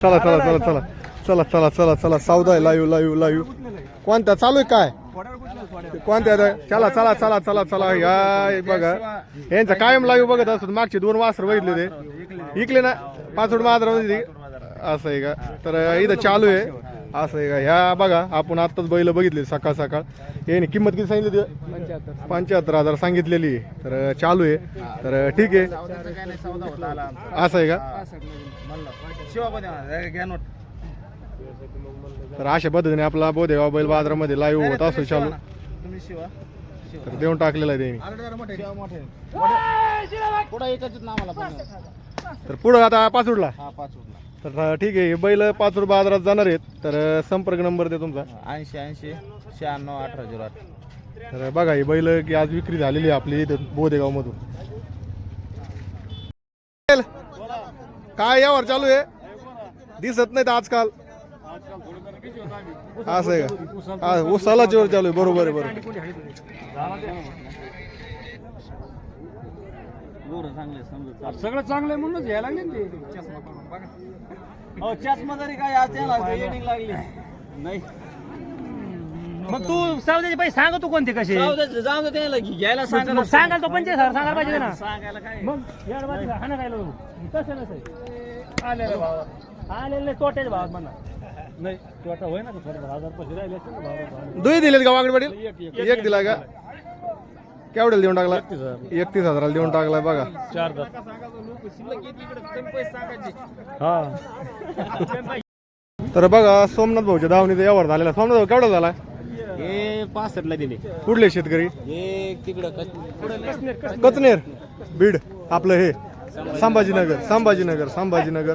चला चला चला चला चला चला चला चला सौदा आहे. लाईव्ह लाईव्ह लाईव्ह कोणता चालू आहे काय कोणत्या चला चला चला चला चला या बघा यांचा कायम लाईव्ह बघत असत. मागचे 2 वासर बघितले ते इकले ना पाचोड माजरामध्ये असं आहे का. तर इथं चालू आहे असं आहे का. ह्या बघा आपण आत्ताच बैल बघितले सकाळ सकाळ. हे किंमत किती सांगितली होती 75,000 सांगितलेली. तर चालू आहे. तर ठीक आहे असं आहे का. तर अशा पद्धतीने आपला बोधेगाव बैल बाजारामध्ये लाईव्ह होत असतो चालू. तर देऊन टाकलेला आहे त्यांनी. तर पुढं आता पाचोडला. तर ठीक आहे बैल पाचोड बाजारात जाणार आहेत. तर संपर्क नंबर दे तुमचा 80 96 1808. तर बघा ही बैल की आज विक्री झालेली आहे आपली बोधेगाव मधून. काय यावर चालू आहे दिसत नाही आजकाल असं आहे का. उसाला जोर चालू आहे. बरोबर आहे बरोबर. सगळं चांगलं आहे म्हणूनच घ्यायला लागले चष्मा जरी काय आज लागली नाही. मग तू सावधाचे पैसे सांग तू कोणते कसे जाऊ दे त्याला घ्यायला मग सांगाल तो 45,000 सांगायला पाहिजे ना. सांगायला काय मग हा काय तसं नसेल आलेले तोट्याच्या भावात म्हणा नाही तोटा होय ना 1000 पैसे राहिले असते ना भावात. दुई दिलेत का वागड पाटील एक दिला का केवढ्याला देऊन टाकला 31,000 देऊन टाकलाय बघा. 4 हा तर बघा सोमनाथ भाऊच्या दावणीचा यावर झालेला. सोमनाथ भाऊ केवढा झाला हे 65 ला दिले. कुठले शेतकरी हे तिकडं कचनेर बीड आपलं हे संभाजीनगर संभाजीनगर संभाजीनगर.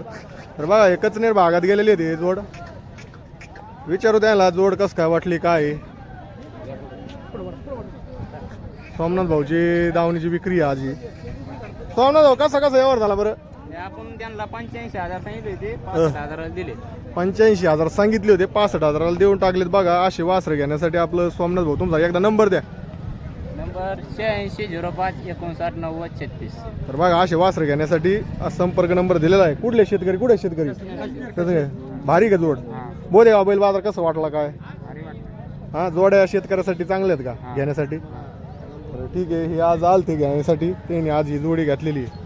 तर बघा हे कचनेर भागात गेलेले आहेत. जोड विचारू त्याला जोड कस काय वाटली काय. सोमनाथ भाऊची दावणीची विक्री आहे आज ही. सोमनाथ भाऊ कसा कसा यावर झाला बरं. आपण त्यांना 85,000 सांगितले होते 65,000 दिले. 85,000 सांगितले होते 65,000 देऊन टाकलेत. बघा असे वासर घेण्यासाठी आपलं सोमनाथ भाऊ तुमचा एकदा नंबर द्या. नंबर 86 05 59 90 36. तर बघा असे वासर घेण्यासाठी संपर्क नंबर दिलेला आहे. कुठले शेतकरी कुठे शेतकरी भारी का जोड. बोधेगाव बैल बाजार कसं वाटला काय हा जोड्या शेतकऱ्यासाठी चांगल्या आहेत का घेण्यासाठी. तर ठीक आहे हे आज आलते घेण्यासाठी त्यांनी आज ही जोडी घातलेली आहे.